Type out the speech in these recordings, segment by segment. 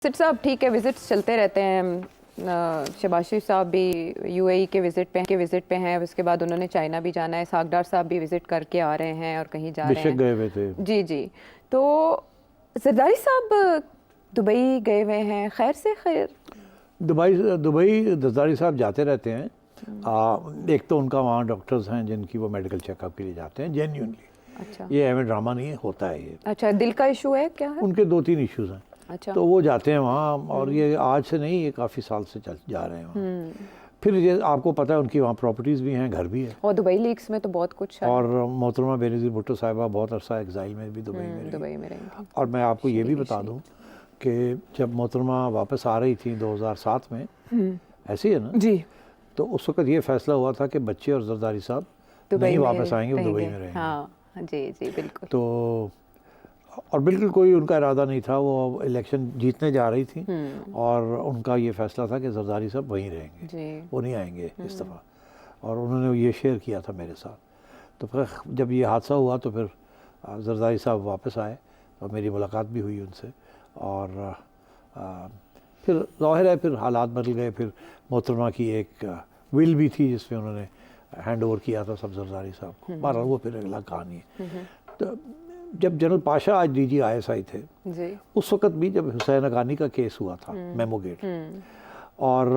Visit साहब ठीक है, विजिट्स चलते रहते हैं। शहबाज शरीफ साहब भी यूएई के विजिट पे हैं, उसके बाद उन्होंने चाइना भी जाना है। सागदार साहब भी विजिट करके आ रहे हैं और कहीं जा रहे हैं, गए हुए थे। जी जी। तो जरदारी साहब दुबई गए हुए हैं, खैर से खैर। दुबई जरदारी साहब जाते रहते हैं। एक तो उनका वहाँ डॉक्टर्स हैं जिनकी वो मेडिकल चेकअप के लिए जाते हैं जेन्युइनली। अच्छा, ये एवं ड्रामा नहीं है, होता है ये। अच्छा, दिल का इशू है क्या है? उनके 2-3 इश्यूज हैं। अच्छा, तो वो जाते हैं वहाँ, और ये आज से नहीं, ये काफ़ी साल से चल जा रहे हैं वहाँ। फिर ये आपको पता है उनकी वहाँ प्रॉपर्टीज़ भी हैं, घर भी है। और दुबई लीक्स में तो बहुत कुछ है। और मोहतरमा बेनज़ीर भुट्टो साहिबा बहुत अरसा एग्ज़ाइल में भी दुबई में रही थी। और मैं आपको ये भी बता दूँ कि जब मोहतरमा वापस आ रही थी 2007 में, ऐसे ही है ना जी, तो उस वक्त ये फैसला हुआ था कि बच्चे और जरदारी साहब नहीं वापस आएंगे, वो दुबई में रहेंगे। हाँ जी जी, बिल्कुल। तो और बिल्कुल कोई उनका इरादा नहीं था, वो इलेक्शन जीतने जा रही थी और उनका ये फैसला था कि जरदारी साहब वहीं रहेंगे जी। वो नहीं आएंगे इस दफ़ा। और उन्होंने ये शेयर किया था मेरे साथ। तो फिर जब ये हादसा हुआ तो फिर जरदारी साहब वापस आए और मेरी मुलाकात भी हुई उनसे। और फिर ज़ाहिर है फिर हालात बदल गए। फिर मोहतरमा की एक विल भी थी जिसमें उन्होंने हैंड ओवर किया था सब जरदारी साहब को। बहरहाल वो फिर अगला कहानी है। तो जब जनरल पाशा आज DG ISI थे जी, उस वक़्त भी जब हुसैन हक़ानी का केस हुआ था मेमो गेट, और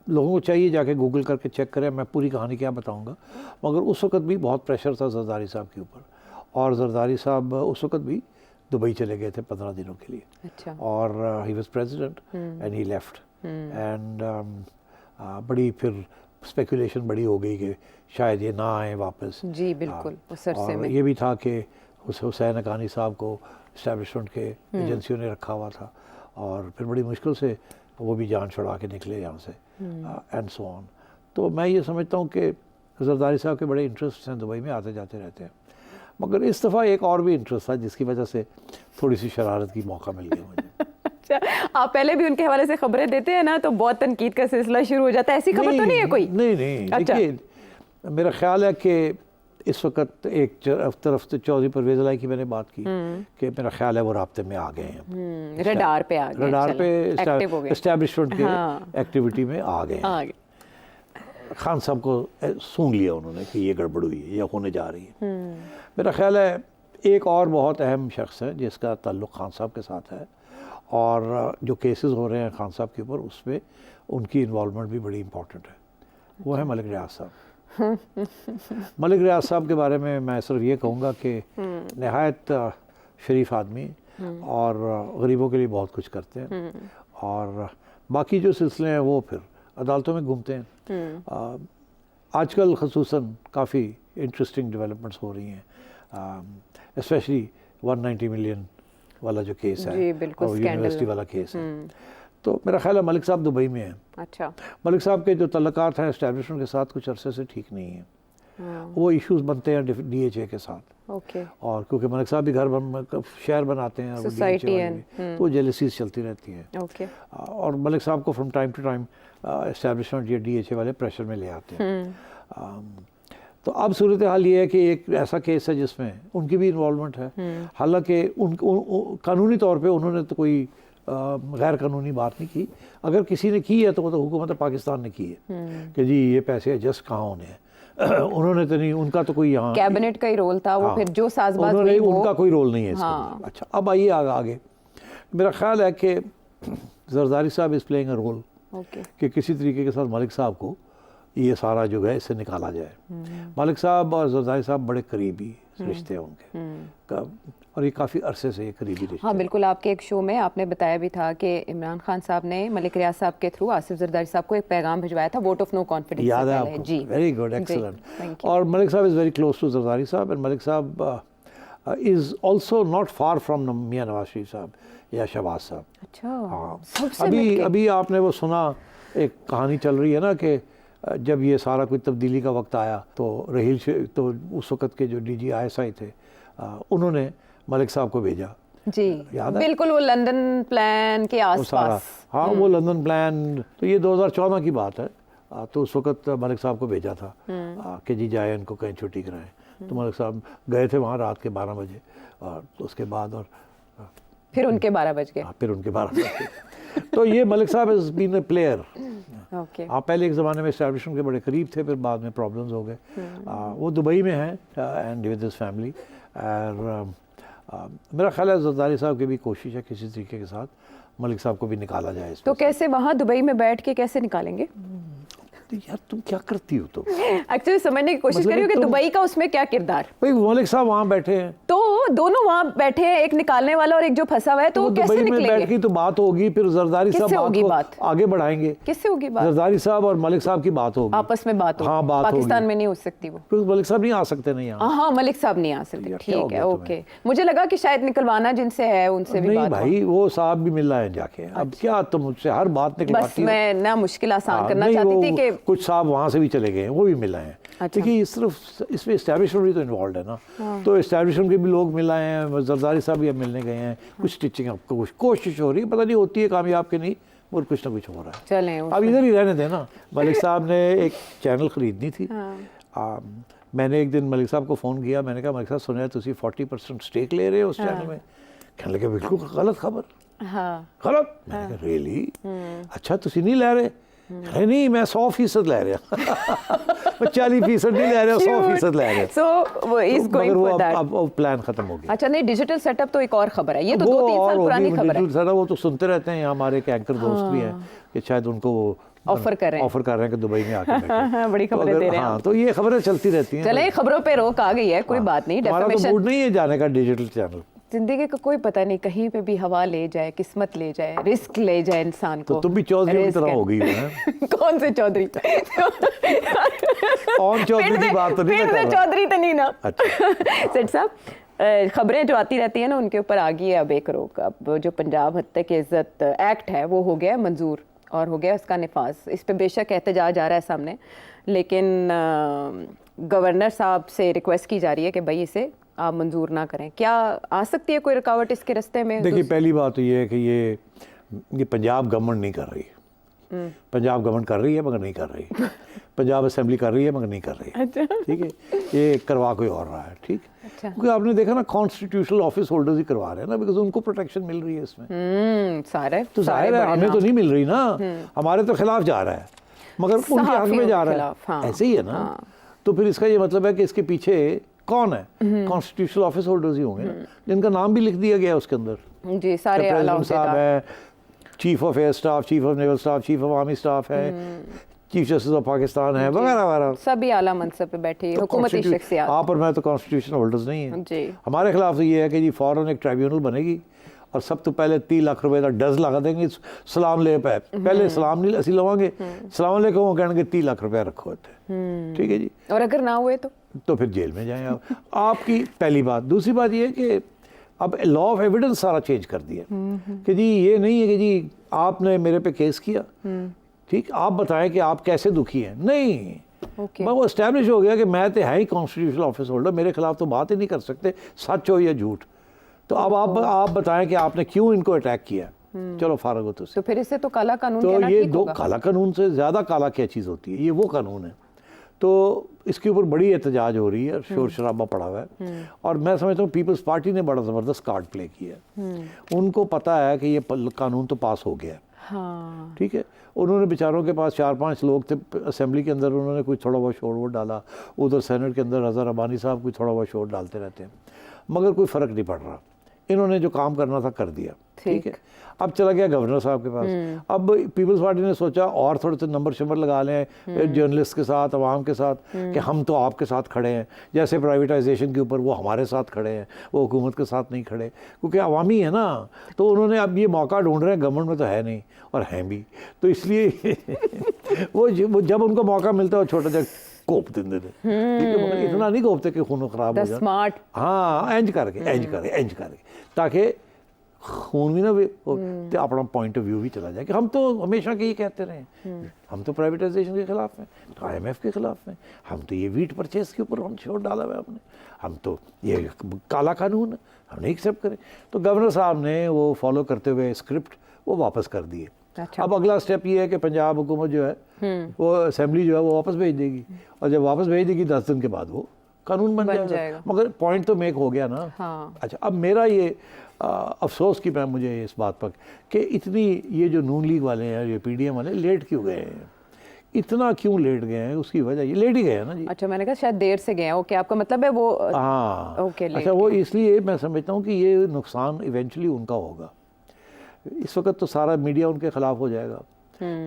लोगों को चाहिए जाके गूगल करके चेक करें, मैं पूरी कहानी क्या बताऊंगा, मगर उस वक़्त भी बहुत प्रेशर था जरदारी साहब के ऊपर। और जरदारी साहब उस वक़्त भी दुबई चले गए थे 15 दिनों के लिए। अच्छा। और he was president and he left and बड़ी फिर स्पेकुलेशन बड़ी हो गई कि शायद ये ना आए वापस। जी बिल्कुल, उस अरसे और में ये भी था कि हुसैन हक़ानी साहब को इस्टेब्लिशमेंट के एजेंसियों ने रखा हुआ था और फिर बड़ी मुश्किल से वो भी जान छुड़ा के निकले यहाँ से एंड सो ऑन। तो मैं ये समझता हूँ कि जरदारी साहब के बड़े इंटरेस्ट हैं, दुबई में आते जाते रहते हैं। मगर इस दफ़ा एक और भी इंटरेस्ट था जिसकी वजह से थोड़ी सी शरारत की मौका मिल गया मुझे। अच्छा, आप पहले भी उनके हवाले से खबरें देते हैं ना, तो बहुत तनकीद का सिलसिला शुरू हो जाता है। ऐसी खबर तो नहीं है कोई? नहीं। अच्छा। देखिए मेरा ख्याल है कि इस वक्त एक तरफ तो चौधरी परवेज़ इलाही की मैंने बात की कि मेरा ख्याल है वो राब्ते में आ गए हैं, रडार पे आ गए, रडार पे एक्टिव हो गए, एस्टेब्लिशमेंट के एक्टिविटी में आ गए हैं। खान साहब को सूंघ लिया उन्होंने कि ये गड़बड़ हुई है या होने जा रही है। मेरा ख्याल है एक और बहुत अहम शख्स है जिसका ताल्लुक़ खान साहब के साथ है, और जो केसेस हो रहे हैं खान साहब के ऊपर उसमें उनकी इन्वॉल्वमेंट भी बड़ी इंपॉर्टेंट है। वो है मलिक रियाज साहब। मलिक रियाज साहब के बारे में मैं सिर्फ ये कहूँगा कि नहायत शरीफ आदमी और गरीबों के लिए बहुत कुछ करते हैं। और बाकी जो सिलसिले हैं वो फिर अदालतों में घूमते हैं। आजकल ख़ुसूसन काफ़ी इंटरेस्टिंग डेवलपमेंट्स हो रही हैं, स्पेशली 190 मिलियन वाला जो केस है और यूनिवर्सिटी वाला केस है। तो मेरा ख्याल है मलिक साहब दुबई में हैं। अच्छा। मलिक साहब के जो तल्लुकात हैं एस्टेब्लिशमेंट के साथ कुछ अरसे से ठीक नहीं है। वो इश्यूज बनते हैं DHA के साथ। ओके। और क्योंकि मलिक साहब भी शहर बनाते हैं और सोसाइटी है, तो जेलसीज चलती रहती हैं। ओके। और मलिक साहब को from time to time establishment या DHA वाले प्रेशर में ले आते हैं। तो अब सूरत हाल ये है कि एक ऐसा केस है जिसमें उनकी भी इन्वॉल्वमेंट है। हालांकि कानूनी तौर पे उन्होंने तो कोई गैर कानूनी बात नहीं की। अगर किसी ने की है तो वो तो हुकूमत पाकिस्तान ने की है कि जी ये पैसे एडजस्ट कहाँ होने हैं। उन्होंने तो नहीं, उनका तो कोई यहाँ कैबिनेट का ही रोल था वो। फिर जो साजबाज हुई उनका कोई रोल नहीं है इसमें। अच्छा, अब आइए आगे। मेरा ख्याल है कि जरदारी साहब इज़ प्लेइंग अ रोल कि किसी तरीके के साथ मलिक साहब को ये सारा जो है इससे निकाला जाए। मलिक साहब और जरदारी साहब बड़े करीबी रिश्ते हैं उनके, और ये काफ़ी अरसे से ये करीबी रिश्ते। हाँ बिल्कुल, आपके एक शो में आपने बताया भी था कि इमरान खान साहब ने मलिक रियाज साहब के थ्रू आसिफ जरदारी साहब को एक पैगाम भिजवाया था वोट ऑफ नो कॉन्फिडेंस। याद है आपको? जी, वेरी गुड, एक्सीलेंट। और मलिक साहब is very close to Zardari साहब एंड मलिक साहब is also not far from Mian Nawaz Sharif साहब या शहबाज साहब। अच्छा। हाँ, अभी आपने वो सुना, एक कहानी चल रही है ना कि जब ये सारा कोई तब्दीली का वक्त आया तो तो उस वक़्त के जो DG ISI थे उन्होंने मलिक साहब को भेजा। जी, याद है? बिल्कुल, वो लंदन प्लान के आसपास। हाँ, वो लंदन प्लान, तो ये 2014 की बात है। तो उस वक़्त मलिक साहब को भेजा था कि जी जाए इनको कहीं छुट्टी कराएं। तो मलिक साहब गए थे वहाँ रात के 12 बजे। और उसके बाद और फिर उनके 12 बज गए। हाँ, फिर उनके 12 बज गए। तो ये मलिक साहब has been a player. Okay. हाँ, पहले एक ज़माने में एस्टैब्लिशमेंट के बड़े करीब थे, फिर बाद में प्रॉब्लम्स हो गए। वो दुबई में हैं एंड विद हिज फैमिली। और मेरा ख्याल है जरदारी साहब की भी कोशिश है किसी तरीके के साथ मलिक साहब को भी निकाला जाए इसमें। तो कैसे वहाँ दुबई में बैठ के कैसे निकालेंगे? यार तुम क्या करती हो तुम? एक्चुअली समझने की कोशिश मतलब करी हो कि तुम- दुबई का उसमें क्या किरदार। भाई मलिक साहब वहाँ बैठे हैं, तो दोनों वहाँ बैठे हैं, एक निकालने वाला और एक जो फंसा हुआ है, तो वो कैसे दुबई में बैठ निकलेंगे? के तो बात होगी, फिर जरदारी साहब किससे होगी को बात? आगे बढ़ाएंगे। किससे होगी बात? जरदारी साहब और मलिक साहब की बात होगी, आपस में बात होगी। हाँ, बात पाकिस्तान होगी। में नहीं हो सकती वो। क्योंकि मलिक साहब नहीं आ सकते नहीं यहाँ। हाँ, मलिक साहब नहीं आ सकते। यार, क्या हो ठीक है, गया ओके। मुझे लगा कि शायद निकलवाना जिनसे है उनसे भी नहीं बात हो। भाई, वो साहब भी मिल रहे हैं जाके। अब क्या तुम मुझसे हर बात बस निकलवाती हो? मैं ना मुश्किल आसान हाँ, करना नहीं, चाहती वो थी कि कुछ साहब वहाँ से भी चले गए हैं, वो भी मिल आए हैं। अच्छा। देखिए सिर्फ इसमें एस्टैब्लिशमेंट भी तो इन्वॉल्व है ना। तो एस्टैब्लिशमेंट के भी लोग मिल आए हैं, जरदारी साहब भी अब मिलने गए हैं। कुछ स्टिचिंग आपको कोशिश हो रही है, पता नहीं होती है कामयाब के नहीं, और कुछ ना कुछ हो रहा है। चलें अब इधर ही रहने दें ना। मलिक साहब ने एक चैनल खरीदनी थी। मैंने एक दिन मलिक साहब को फ़ोन किया, मैंने कहा मलिक साहब सुना तुसी 40% स्टेक ले रहे हो उस चैनल में? कहने लगे बिल्कुल गलत खबर। हाँ। गलत? मैंने कहा रियली? अच्छा तुसी नहीं ले रहे? अरे नहीं, मैं 100% ले रहा। मैं 40% नहीं ले रहा, 100% ले रहा। So वो is going मगर वो for that. अब प्लान खत्म हो गया। अच्छा, नहीं, डिजिटल सेटअप तो एक और खबर है, ये तो वो 2-3 और साल होगी, पुरानी खबर है। डिजिटल सेटअप वो तो सुनते रहते हैं। हमारे एक एंकर दोस्त भी हैं कि शायद उनको ऑफर कर रहे हैं। ऑफर कर रहे हैं कि दुबई में आके बैठे। बड़ी तो खबरें अगर- दे रहे हैं हाँ, आप। तो ये खबरें चलती रहती हैं। चले, खबरों पे रोक आ गई है, कोई बात नहीं। हमारा तो डेफर्मेशन, मूड नहीं है जाने का डिजिटल चैनल। जिंदगी का कोई पता नहीं, कहीं पे भी हवा ले जाए, किस्मत ले जाए, रिस्क ले जाए इंसान को। तो तुम भी चौधरी की रिस्क तरह है। हो गई हो, हैं? कौन से चौधरी? कौन चौधरी की बात तो नहीं मैं फिर कर से रहा। चौधरी तो नहीं ना। अच्छा। सेठ साहब, खबरें जो आती रहती है ना, उनके ऊपर आ गई है अब एक रोक। अब जो पंजाब हद तक इज्जत एक्ट है वो हो गया मंजूर और हो गया उसका निफाज। इस पे बेशक एहतजाज आ रहा है सामने, लेकिन गवर्नर साहब से रिक्वेस्ट की जा रही है कि भाई इसे आप मंजूर ना करें। क्या आ सकती है कोई रुकावट इसके रास्ते में? देखिए पहली बात तो ये है कि ये पंजाब गवर्नमेंट नहीं कर रही। पंजाब गवर्नमेंट कर रही है मगर नहीं कर रही। पंजाब असेंबली कर रही है मगर नहीं कर रही। अच्छा। ठीक है, ये करवा कोई और रहा है। ठीक, अच्छा। क्योंकि आपने देखा ना कॉन्स्टिट्यूशनल ऑफिस होल्डर्स ही करवा रहे हैं ना, बिकॉज उनको प्रोटेक्शन मिल रही है इसमें। सारे तो जाहिर है हमें तो नहीं मिल रही ना, हमारे तो खिलाफ जा रहा है मगर उनके हक सहाफ़ियों में जा के रहा खिलाफ, है। हाँ। ऐसे ही है ना। तो फिर इसका ये मतलब है कि इसके पीछे कौन है? कॉन्स्टिट्यूशनल ऑफिस होल्डर्स ही होंगे ना, जिनका नाम भी लिख दिया गया है उसके अंदर। जी, सारे आला प्रेसिडेंट साहब ओहदेदार। है, chief of air staff, chief of naval staff, chief of army staff है, चीफ जस्टिस ऑफ पाकिस्तान है, वगैरह वगैरह। सभी आला मनसब पे बैठी हुकूमती शख्सियात। आप और मैं तो कॉन्स्टिट्यूशन होल्डर्स नहीं है। जी। हमारे खिलाफ तो ये है कि जी फौरन एक ट्राइब्यूनल बनेगी और सब तो पहले 3 लाख रुपए का डज लगा देंगे सलाम ले पे। पहले सलाम नहीं असी लवांगे, सलाम ले को कहेंगे 3 लाख रुपया रखो इत्थे। ठीक है जी। और अगर ना हुए तो फिर जेल में जाएं आप। आपकी पहली बात। दूसरी बात ये है कि अब लॉ ऑफ एविडेंस सारा चेंज कर दिया कि जी ये नहीं है कि जी आपने मेरे पे केस किया, ठीक, आप बताएं कि आप कैसे दुखी हैं। नहीं, ओके। वो एस्टैब्लिश हो गया कि मैं तो है ही कॉन्स्टिट्यूशनल ऑफिस होल्डर, मेरे खिलाफ तो बात ही नहीं कर सकते, सच हो या झूठ। तो अब आप बताएं कि आपने क्यों इनको अटैक किया। चलो फारग हो तो तो फिर इससे तो काला कानून तो कहना ये ठीक दो होगा। काला कानून से ज़्यादा काला क्या चीज़ होती है, ये वो कानून है। तो इसके ऊपर बड़ी एहतजाज हो रही है, शोर शराबा पड़ा हुआ है। और मैं समझता हूँ पीपल्स पार्टी ने बड़ा ज़बरदस्त कार्ड प्ले किया है। उनको पता है कि ये कानून तो पास हो गया है। हाँ। ठीक है, उन्होंने बेचारों के पास 4-5 लोग थे असेंबली के अंदर, उन्होंने कोई थोड़ा बहुत शोर वोट डाला, उधर सेनेट के अंदर रज़ा रबानी साहब कोई थोड़ा बहुत शोर डालते रहते हैं, मगर कोई फ़र्क नहीं पड़ रहा। इन्होंने जो काम करना था कर दिया। ठीक है, अब चला गया गवर्नर साहब के पास। अब पीपल्स पार्टी ने सोचा और थोड़े से नंबर शंबर लगा लें जर्नलिस्ट के साथ, अवाम के साथ, कि हम तो आपके साथ खड़े हैं। जैसे प्राइवेटाइजेशन के ऊपर वो हमारे साथ खड़े हैं, वो हुकूमत के साथ नहीं खड़े, क्योंकि अवामी है ना। तो उन्होंने अब ये मौका ढूंढ रहे हैं, गवर्नमेंट में तो है नहीं और हैं भी, तो इसलिए वो जब उनको मौका मिलता है वो छोटा सा कोप देते थे। ठीक है, मगर इतना नहीं कोपते कि खून खराब हो जाए। स्मार्ट। हाँ, इंज करके ताकि खून भी ना हो तो अपना पॉइंट ऑफ व्यू भी चला जाए कि हम तो हमेशा के ये कहते रहे, हम तो प्राइवेटाइजेशन के खिलाफ हैं, तो IMF के खिलाफ हैं, हम तो ये वीट परचेज के ऊपर हम छोड़ डाला हुआ है हमने, हम तो ये काला कानून है, हम नहीं एक्सेप्ट करें। तो गवर्नर साहब ने वो फॉलो करते हुए स्क्रिप्ट वो वापस कर दिए। अच्छा। अब अगला स्टेप ये है कि पंजाब हुकूमत जो है वो असेंबली जो है वो वापस भेज देगी, और जब वापस भेज देगी 10 दिन के बाद वो कानून बन जाएगा। जाएगा। मगर पॉइंट तो मेक हो गया ना। हाँ। अच्छा, अब मेरा ये अफसोस कि मैं मुझे इस बात पर कि इतनी ये जो नून लीग वाले हैं, ये पीडीएम वाले लेट क्यों गए हैं, इतना क्यों लेट गए हैं, उसकी वजह ये लेट ही गए हैं ना जी। अच्छा, मैंने कहा शायद देर से गए हैं। ओके, आपका मतलब है वो हाँ ओके अच्छा, वो इसलिए मैं समझता हूँ कि ये नुकसान इवेंचुअली उनका होगा। इस वक्त तो सारा मीडिया उनके खिलाफ हो जाएगा,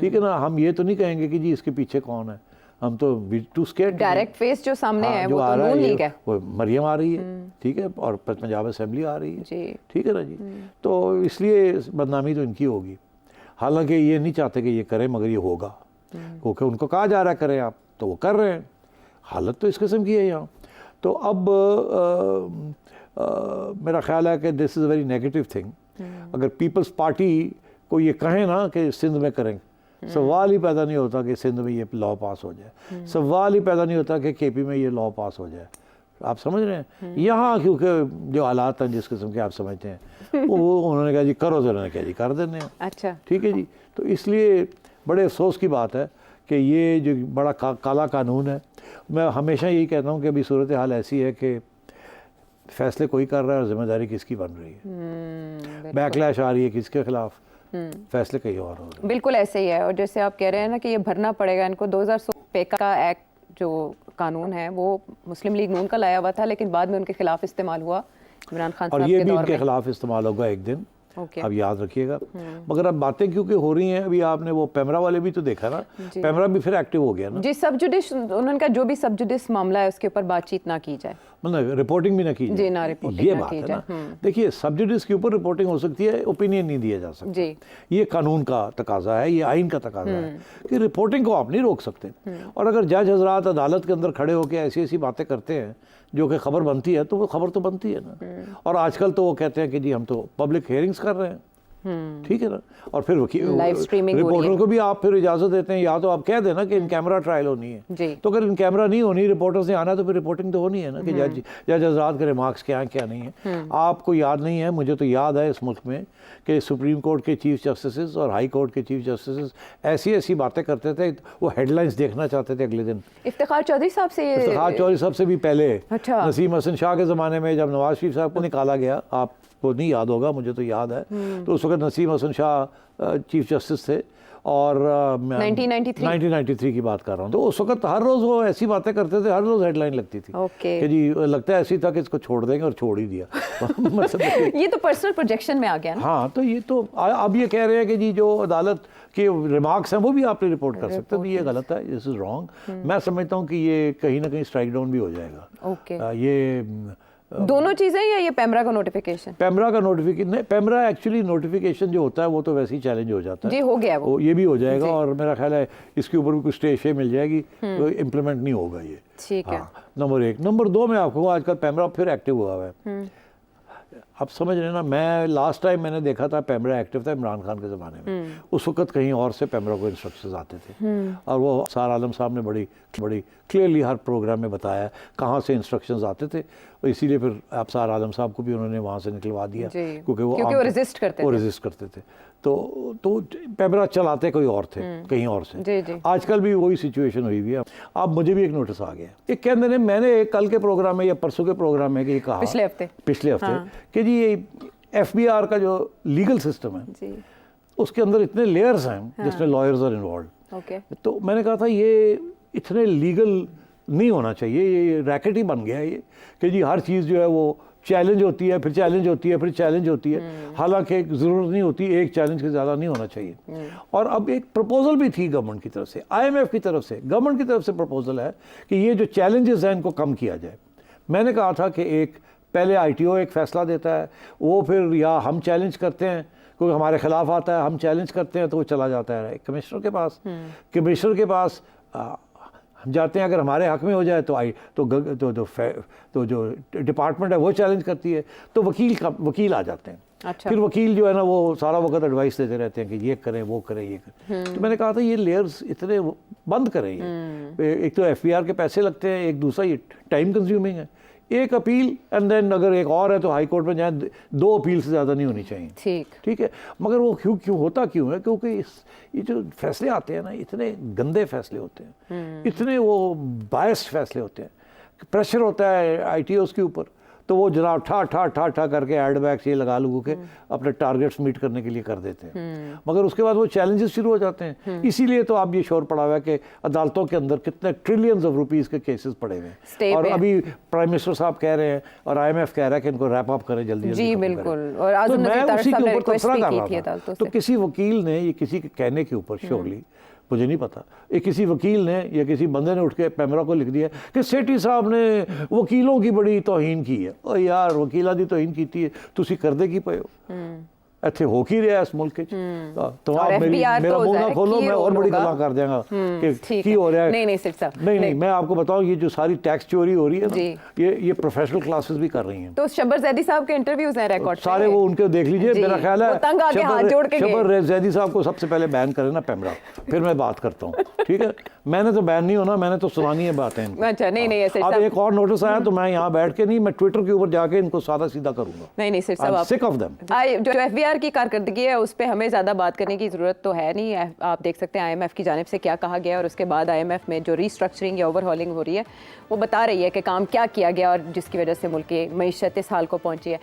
ठीक है ना। हम ये तो नहीं कहेंगे कि जी इसके पीछे कौन है, हम तो टू स्केर्ड। डायरेक्ट फेस जो सामने है जो वो आ तो रहा नून है लीग है। वो मरियम आ रही है, ठीक है, और पंजाब असेंबली आ रही है जी। ठीक है ना जी। तो इसलिए बदनामी तो इनकी होगी। हालांकि ये नहीं चाहते कि ये करें, मगर ये होगा क्योंकि उनको कहा जा रहा है करें आप, तो वो कर रहे हैं। हालत तो इस किस्म की है यहाँ। तो अब मेरा ख्याल है कि this is a very negative thing. अगर पीपल्स पार्टी को ये कहें ना कि सिंध में करें, सवाल ही पैदा नहीं होता कि सिंध में ये लॉ पास हो जाए, सवाल ही पैदा नहीं होता कि केपी में ये लॉ पास हो जाए। आप समझ रहे हैं यहाँ, क्योंकि जो हालात हैं जिस किस्म के आप समझते हैं वो उन्होंने कहा जी करो, तो उन्होंने कहा जी कर देने हैं। अच्छा, ठीक है जी। तो इसलिए बड़े अफसोस की बात है कि ये जो बड़ा काला कानून है। मैं हमेशा यही कहता हूँ कि अभी सूरत हाल ऐसी है कि फैसले कोई कर रहा है और जिम्मेदारी किसकी बन रही है, बैकलैश आ रही है किसके खिलाफ, फैसले कहीं और हो रहे हैं। बिल्कुल ऐसे ही है। और जैसे आप कह रहे हैं ना कि ये भरना पड़ेगा इनको, 2016 पेका का एक्ट जो कानून है वो मुस्लिम लीग नून का लाया हुआ था, लेकिन बाद में उनके खिलाफ इस्तेमाल हुआ इमरान खान साहब और के ये भी दौर इनके में। खिलाफ इस्तेमाल होगा एक दिन, ओके। अब याद रखिएगा। मगर अब बातें क्योंकि हो रही हैं, अभी आपने वो पैमरा वाले भी तो देखा ना, पैमरा भी फिर एक्टिव हो गया ना जी। सब जुडिस, उन्होंने कहा जो भी सब जुडिस मामला है उसके ऊपर बातचीत ना की जाए, मतलब रिपोर्टिंग भी ना की जी, जाए। ना रिपोर्टिंग ये ना बात की है जाए। ना। देखिए, सब्सिडीज के ऊपर रिपोर्टिंग हो सकती है, ओपिनियन नहीं दिया जा सकता जी। ये कानून का तकाजा है, ये आइन का तकाजा है कि रिपोर्टिंग को आप नहीं रोक सकते। और अगर जज हजरात अदालत के अंदर खड़े होकर ऐसी ऐसी बातें करते हैं जो कि खबर बनती है, तो वो खबर तो बनती है ना। और आजकल तो वो कहते हैं कि जी हम तो पब्लिक हियरिंग्स कर रहे हैं, ठीक है ना। और फिर लाइव स्ट्रीमिंग हो रही है। रिपोर्टर को भी आप फिर इजाजत देते हैं, या तो आप कह देना कि इन कैमरा ट्रायल होनी है जी। तो अगर इन कैमरा नहीं होनी, रिपोर्टर्स ने आना, तो फिर रिपोर्टिंग तो होनी है ना कि जज हजरात के रिमार्क्स क्या हैं क्या नहीं है। आपको याद नहीं है, मुझे तो याद है इस मुल्क में कि सुप्रीम कोर्ट के चीफ जस्टिस और हाई कोर्ट के चीफ जस्टिस ऐसी ऐसी बातें करते थे, वो हेडलाइंस देखना चाहते थे अगले दिन। इफ्तिखार चौधरी साहब से इफ्तिखार चौधरी साहब से भी पहले, अच्छा। नसीम हसन शाह के ज़माने में जब नवाज शरीफ साहब को निकाला गया, आपको नहीं याद होगा, मुझे तो याद है, तो उस वक्त नसीम हसन शाह चीफ जस्टिस थे और 1993 की बात कर रहा हूँ। तो उस वक्त हर रोज़ वो ऐसी बातें करते थे, हर रोज़ हेडलाइन लगती थी कि जी लगता है ऐसी था कि इसको छोड़ देंगे, और छोड़ ही दिया। मतलब ये तो पर्सनल प्रोजेक्शन में आ गया ना। हाँ, तो ये तो अब ये कह रहे हैं कि जी जो अदालत के रिमार्क्स हैं वो भी आप रिपोर्ट कर सकते हैं, तो ये गलत है, दिस इज़ रॉन्ग। मैं समझता हूँ कि ये कहीं ना कहीं स्ट्राइक डाउन भी हो जाएगा। ओके। ये दोनों चीजें, या ये पैमरा का नोटिफिकेशन? पैमरा का नोटिफिकेशन नहीं, पैमरा एक्चुअली नोटिफिकेशन जो होता है वो तो वैसे ही चैलेंज हो जाता है जी, हो गया वो ये भी हो जाएगा। और मेरा ख्याल है इसके ऊपर भी कुछ स्टे मिल जाएगी, तो इम्प्लीमेंट नहीं होगा ये। ठीक है। नंबर 1। नंबर 2 में आपको आजकल पैमरा फिर एक्टिव हुआ है। आप समझ रहे हैं ना, मैं लास्ट टाइम मैंने देखा था पैमरा एक्टिव था इमरान खान के ज़माने में। उस वक्त कहीं और से पैमरा को इंस्ट्रक्शंस आते थे, और वो सार आलम साहब ने बड़ी बड़ी क्लियरली हर प्रोग्राम में बताया कहाँ से इंस्ट्रक्शंस आते थे। और इसीलिए फिर आप सार आलम साहब को भी उन्होंने वहाँ से निकलवा दिया, क्योंकि वो रेजिस्ट करते थे। तो पैमरा चलाते कोई और थे कहीं और से। जी। आजकल भी वही सिचुएशन हुई हुई है। अब मुझे भी एक नोटिस आ गया, एक कहते हैं, मैंने कल के प्रोग्राम में या परसों के प्रोग्राम में ये कहा, पिछले हफ्ते कि जी ये FBI का जो लीगल सिस्टम है जी, उसके अंदर इतने लेयर्स हैं जिसमें लॉयर्स आर इन्वॉल्व। ओके। तो मैंने कहा था ये इतने लीगल नहीं होना चाहिए, ये रैकेट ही बन गया है ये कि जी हर चीज़ जो है वो चैलेंज होती है, फिर चैलेंज होती है, फिर चैलेंज होती है। हालांकि ज़रूरत नहीं होती, एक चैलेंज के ज़्यादा नहीं होना चाहिए। और अब एक प्रपोजल भी थी गवर्नमेंट की तरफ से, IMF की तरफ से, गवर्नमेंट की तरफ से प्रपोजल है कि ये जो चैलेंजेस हैं इनको कम किया जाए। मैंने कहा था कि एक पहले ITO एक फ़ैसला देता है, वो फिर या हम चैलेंज करते हैं, कोई हमारे ख़िलाफ़ आता है, हम चैलेंज करते हैं, तो वो चला जाता है कमिश्नर के पास। कमिश्नर के पास हम जाते हैं, अगर हमारे हक में हो जाए तो जो डिपार्टमेंट है वो चैलेंज करती है, तो वकील आ जाते हैं। अच्छा। फिर वकील जो है ना वो सारा वक्त एडवाइस देते रहते हैं कि ये करें वो करें ये करें। तो मैंने कहा था ये लेयर्स इतने बंद करें ये। एक तो FBR के पैसे लगते हैं, एक दूसरा ये टाइम कंज्यूमिंग है। एक अपील एंड देन अगर एक और है तो हाई कोर्ट में जाए, 2 अपील से ज़्यादा नहीं होनी चाहिए। ठीक है। मगर वो क्यों होता क्यों है? क्योंकि ये जो फैसले आते हैं ना, इतने गंदे फैसले होते हैं, इतने वो बायस्ड फैसले होते हैं। प्रेशर होता है ITOs के ऊपर, तो वो जनाब ठा ठा ठा ठा करके एड बैग्स ये लगा लगू के अपने टारगेट्स मीट करने के लिए कर देते हैं, मगर उसके बाद वो चैलेंजेस शुरू हो जाते हैं। इसीलिए तो आप ये शोर पड़ा हुआ है कि अदालतों के अंदर कितने ट्रिलियंस ऑफ रुपीस के केसेस पड़े हुए हैं, और अभी प्राइम मिनिस्टर साहब कह रहे हैं और IMF कह रहा है कि इनको रैप अप करें जल्दी जी बिल्कुल। और तो आज़म मैं नज़ीर तारड़ उसी साहब के ने ऊपर रिक्वेस्ट तबसरा भी कर की थी रहा था। अदालतों तो से। किसी वकील ने ये किसी के कहने के ऊपर श्योरली मुझे नहीं पता, ये किसी वकील ने या किसी बंदे ने उठ के पैमरा को लिख दिया कि सेठी साहब ने वकीलों की बड़ी तौहीन की है। और यार वकीला दी तौहीन की है, तुसी करदे की पे हो, ਇੱਥੇ ਹੋ ਕੀ ਰਿਹਾ ਇਸ ਮੁਲਕ 'ਚ तो आप मेरा मुंह ना खोलो, मैं और बड़ी गल्ला कर देंगा कि की हो रहा है। नहीं सिर्फ साहब नहीं मैं आपको बताऊं, ये जो सारी टैक्स चोरी हो रही है ना, ये प्रोफेशनल क्लासेस भी कर रही हैं। तो शब्बर जैदी साहब के इंटरव्यूज हैं रिकॉर्ड सारे, वो उनके देख लीजिए। मेरा ख्याल है तंग आके हाथ जोड़ के शब्बर जैदी साहब को सबसे पहले बैन करें ना पैमरा, फिर मैं बात करता हूँ, ठीक है। मैंने तो बैन नहीं होना, मैंने तो सुनानी है बातें। अच्छा नहीं ऐसे अब एक और नोटिस आया तो मैं यहाँ बैठ के नहीं, मैं ट्विटर के ऊपर जाके इनको सादा सीधा करूंगा। नहीं सिर्फ साहब सिक ऑफ देम। जो FBR की कारकर्दगी है उस पर हमें ज़्यादा बात करने की ज़रूरत तो है नहीं। आप देख सकते हैं IMF की जानिब से क्या कहा गया, और उसके बाद IMF में जो रीस्ट्रक्चरिंग या ओवरहॉलिंग हो रही है वो बता रही है कि काम क्या किया गया और जिसकी वजह से मुल्क की मईशत इस हाल को पहुंची है।